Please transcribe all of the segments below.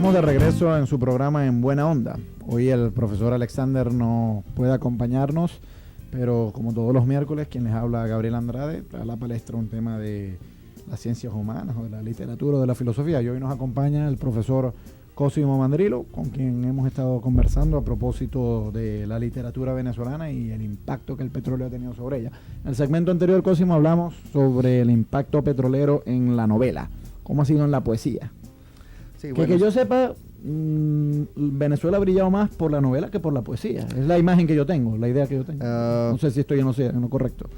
Estamos de regreso en su programa En Buena Onda. Hoy el profesor Alexander no puede acompañarnos, pero como todos los miércoles, quien les habla, Gabriel Andrade, trae a la palestra un tema de las ciencias humanas o de la literatura o de la filosofía. Y hoy nos acompaña el profesor Cosimo Mandrillo, con quien hemos estado conversando a propósito de la literatura venezolana y el impacto que el petróleo ha tenido sobre ella. En el segmento anterior, Cosimo, hablamos sobre el impacto petrolero en la novela, cómo ha sido en la poesía. Sí, bueno, que yo sepa, Venezuela ha brillado más por la novela que por la poesía. Es la imagen que yo tengo, la idea que yo tengo. No sé si estoy en lo correcto.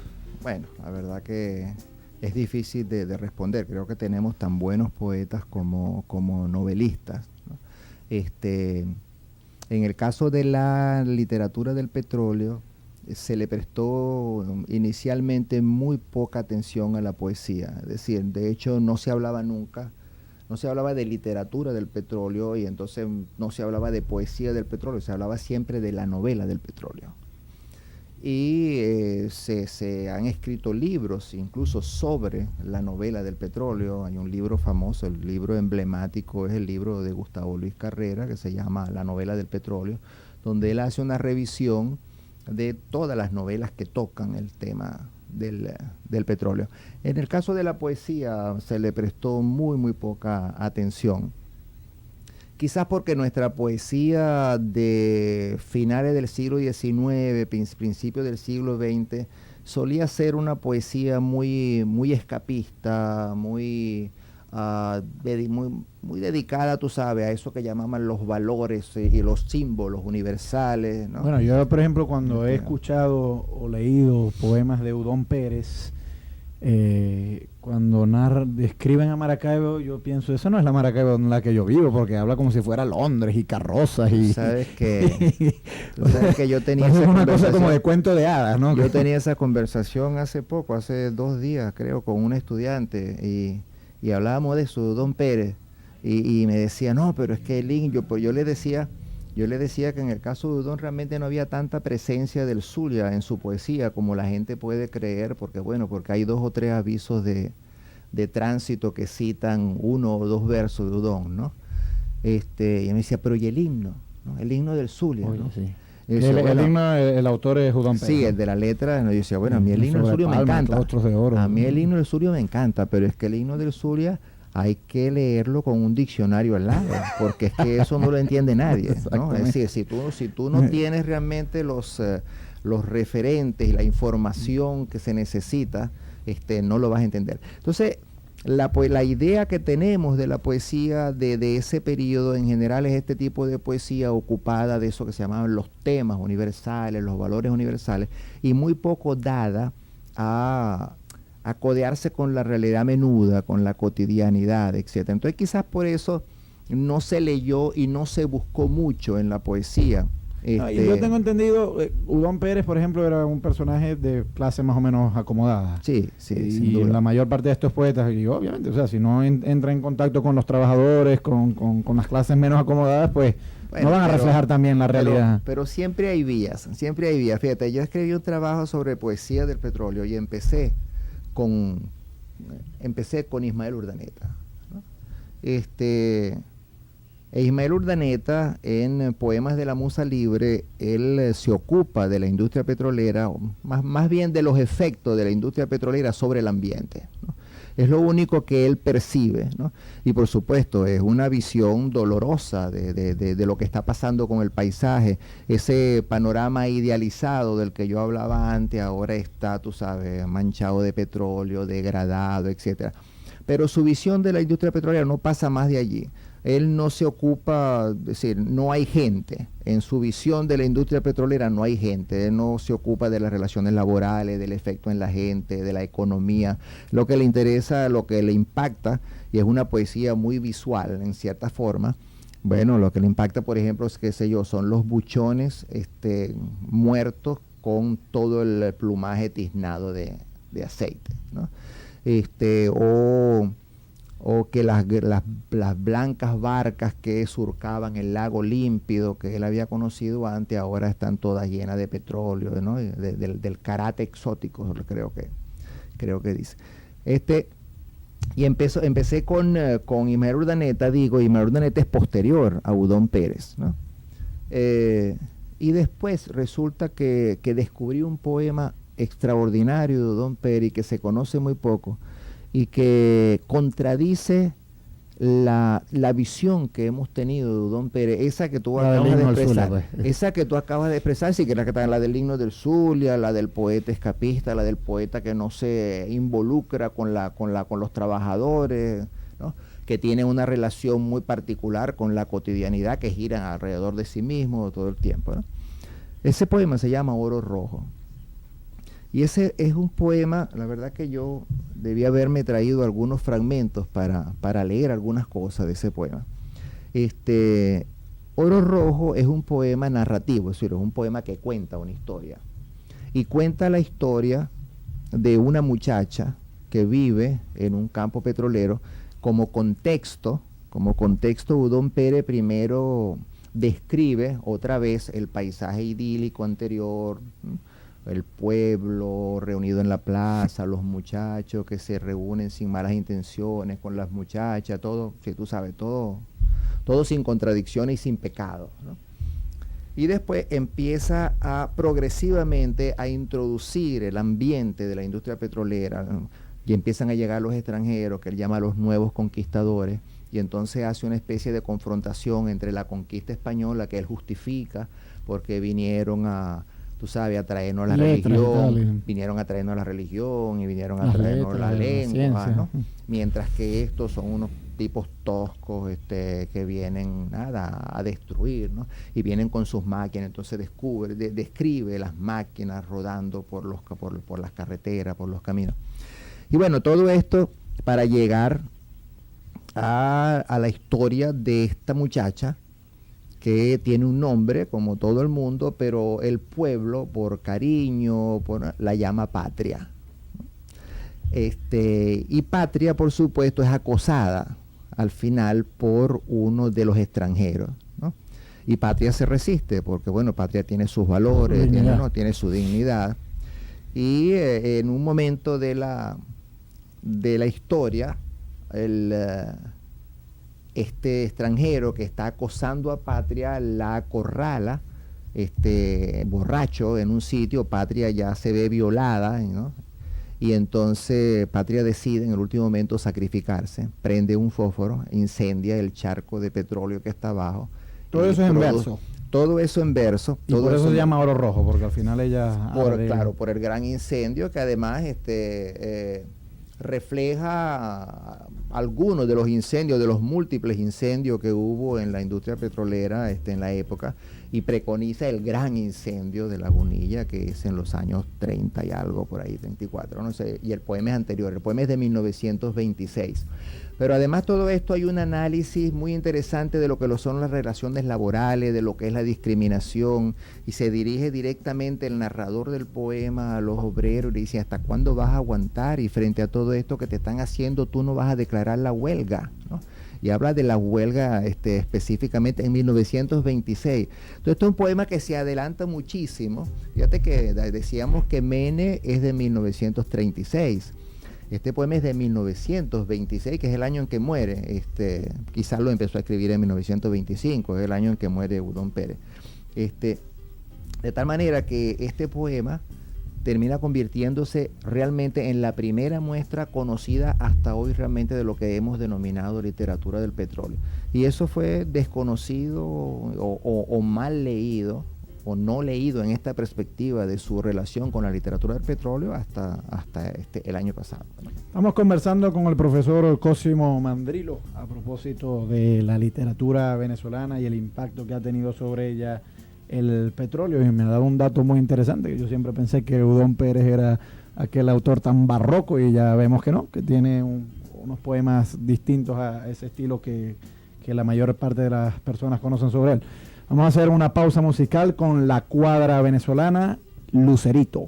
Bueno, la verdad que es difícil de responder. Creo que tenemos tan buenos poetas como novelistas, ¿no? En el caso de la literatura del petróleo, se le prestó inicialmente muy poca atención a la poesía. Es decir, de hecho no se hablaba nunca. No se hablaba de literatura del petróleo y entonces no se hablaba de poesía del petróleo, se hablaba siempre de la novela del petróleo. Y se han escrito libros incluso sobre la novela del petróleo. Hay un libro famoso, el libro emblemático es el libro de Gustavo Luis Carrera, que se llama La novela del petróleo, donde él hace una revisión de todas las novelas que tocan el tema del petróleo. En el caso de la poesía se le prestó muy poca atención. Quizás porque nuestra poesía de finales del siglo XIX, principios del siglo XX, solía ser una poesía muy escapista, muy dedicada, tú sabes, a eso que llamaban los valores y los símbolos universales, ¿no? Bueno, yo, por ejemplo, cuando he escuchado o leído poemas de Udón Pérez, cuando describen a Maracaibo, yo pienso, esa no es la Maracaibo en la que yo vivo, porque habla como si fuera Londres y carrozas y... Sabes que yo tenía esa una cosa como de cuento de hadas, ¿no? Yo tenía esa conversación hace 2 días, creo, con un estudiante y hablábamos de eso, Udón Pérez, y me decía, no, pero es que yo le decía que en el caso de Udón realmente no había tanta presencia del Zulia en su poesía como la gente puede creer, porque hay 2 o 3 avisos de tránsito que citan 1 o 2 versos de Udón, ¿no? Y me decía, pero ¿y el himno? ¿No? El himno del Zulia, ¿no? Sí. El himno, el autor es Udón Pérez. Sí, el de la letra. Yo decía, bueno, a mí el himno del Zulia me encanta. A mí el himno del Zulia me encanta, pero es que el himno del Zulia hay que leerlo con un diccionario al lado, porque es que eso no lo entiende nadie, ¿no? Es decir, si tú no tienes realmente los referentes y la información que se necesita, no lo vas a entender. Entonces, la idea que tenemos de la poesía de ese periodo en general es este tipo de poesía ocupada de eso que se llamaban los temas universales, los valores universales, y muy poco dada a codearse con la realidad menuda, con la cotidianidad, etc. Entonces quizás por eso no se leyó y no se buscó mucho en la poesía. Yo tengo entendido, Udón Pérez, por ejemplo, era un personaje de clase más o menos acomodada. Sí, y la mayor parte de estos poetas, y obviamente, o sea, si no entra en contacto con los trabajadores, con las clases menos acomodadas, pues no van a reflejar también la realidad. Pero siempre hay vías. Fíjate, yo escribí un trabajo sobre poesía del petróleo y empecé con Ismael Urdaneta, ¿no? Ismael Urdaneta, en Poemas de la Musa Libre, él se ocupa de la industria petrolera, más bien de los efectos de la industria petrolera sobre el ambiente, ¿no? Es lo único que él percibe, ¿no? Y por supuesto es una visión dolorosa de lo que está pasando con el paisaje. Ese panorama idealizado del que yo hablaba antes ahora está, tú sabes, manchado de petróleo, degradado, etcétera. Pero su visión de la industria petrolera no pasa más de allí. Él no se ocupa, es decir, no hay gente. En su visión de la industria petrolera no hay gente. Él no se ocupa de las relaciones laborales, del efecto en la gente, de la economía. Lo que le interesa, lo que le impacta, y es una poesía muy visual en cierta forma. Bueno, lo que le impacta, por ejemplo, es, qué sé yo, son los buchones muertos con todo el plumaje tiznado de aceite, ¿no? O que las blancas barcas que surcaban el lago límpido que él había conocido antes, ahora están todas llenas de petróleo, ¿no? Del karate exótico, creo que dice. Y empecé con Ismael Urdaneta. Ismael Urdaneta es posterior a Udón Pérez, ¿no? Y después resulta que descubrí un poema extraordinario de Udón Pérez que se conoce muy poco y que contradice la visión que hemos tenido de Udón Pérez, esa que tú acabas de expresar, pues. Esa que tú acabas de expresar, sí, que era la del himno del Zulia, la del poeta escapista, la del poeta que no se involucra con los trabajadores, ¿no? Que tiene una relación muy particular con la cotidianidad, que giran alrededor de sí mismo todo el tiempo, ¿no? Ese poema se llama Oro Rojo. Y ese es un poema, la verdad que yo debía haberme traído algunos fragmentos para leer algunas cosas de ese poema. Oro Rojo es un poema narrativo, es decir, es un poema que cuenta una historia. Y cuenta la historia de una muchacha que vive en un campo petrolero. Como contexto, Udón Pérez primero describe otra vez el paisaje idílico anterior, el pueblo reunido en la plaza, los muchachos que se reúnen sin malas intenciones con las muchachas, todo, si tú sabes, todo sin contradicciones y sin pecado, ¿no? Y después empieza progresivamente a introducir el ambiente de la industria petrolera, ¿no? Y empiezan a llegar los extranjeros, que él llama los nuevos conquistadores, y entonces hace una especie de confrontación entre la conquista española, que él justifica, porque vinieron a traernos la religión, vinieron a traernos la religión y vinieron a traernos la lengua, ¿no? Mientras que estos son unos tipos toscos que vienen a destruir, ¿no? Y vienen con sus máquinas, entonces describe las máquinas rodando por las carreteras, por los caminos. Y bueno, todo esto para llegar a la historia de esta muchacha, que tiene un nombre como todo el mundo, pero el pueblo, por cariño, la llama Patria. Y Patria, por supuesto, es acosada al final por uno de los extranjeros, ¿no? Y Patria se resiste, porque bueno, Patria tiene sus valores, tiene su dignidad. Y en un momento de la historia, este extranjero que está acosando a Patria la acorrala, borracho en un sitio. Patria ya se ve violada, ¿no? Y entonces Patria decide en el último momento sacrificarse, prende un fósforo, incendia el charco de petróleo que está abajo. Todo eso es en verso. Todo eso en verso. Y por eso se llama Oro Rojo, porque al final ella... Por el gran incendio, que además refleja algunos de los incendios, de los múltiples incendios que hubo en la industria petrolera en la época, y preconiza el gran incendio de Lagunilla, que es en los años 30 y algo, por ahí, 34, no sé, y el poema es anterior, el poema es de 1926. Pero además todo esto hay un análisis muy interesante de lo que son las relaciones laborales, de lo que es la discriminación, y se dirige directamente el narrador del poema a los obreros y le dice: ¿hasta cuándo vas a aguantar? Y frente a todo esto que te están haciendo, tú no vas a declarar la huelga, ¿no? Y habla de la huelga específicamente en 1926. Entonces, esto es un poema que se adelanta muchísimo. Fíjate que decíamos que Mene es de 1936. Este poema es de 1926, que es el año en que muere. Quizás lo empezó a escribir en 1925, es el año en que muere Udón Pérez. De tal manera que este poema termina convirtiéndose realmente en la primera muestra conocida hasta hoy realmente de lo que hemos denominado literatura del petróleo. Y eso fue desconocido o mal leído o no leído en esta perspectiva de su relación con la literatura del petróleo hasta el año pasado. Estamos conversando con el profesor Cosimo Mandrillo a propósito de la literatura venezolana y el impacto que ha tenido sobre ella el petróleo, y me ha dado un dato muy interesante, que yo siempre pensé que Udón Pérez era aquel autor tan barroco, y ya vemos que no, que tiene unos poemas distintos a ese estilo que la mayor parte de las personas conocen sobre él. Vamos a hacer una pausa musical con la cuadra venezolana Lucerito.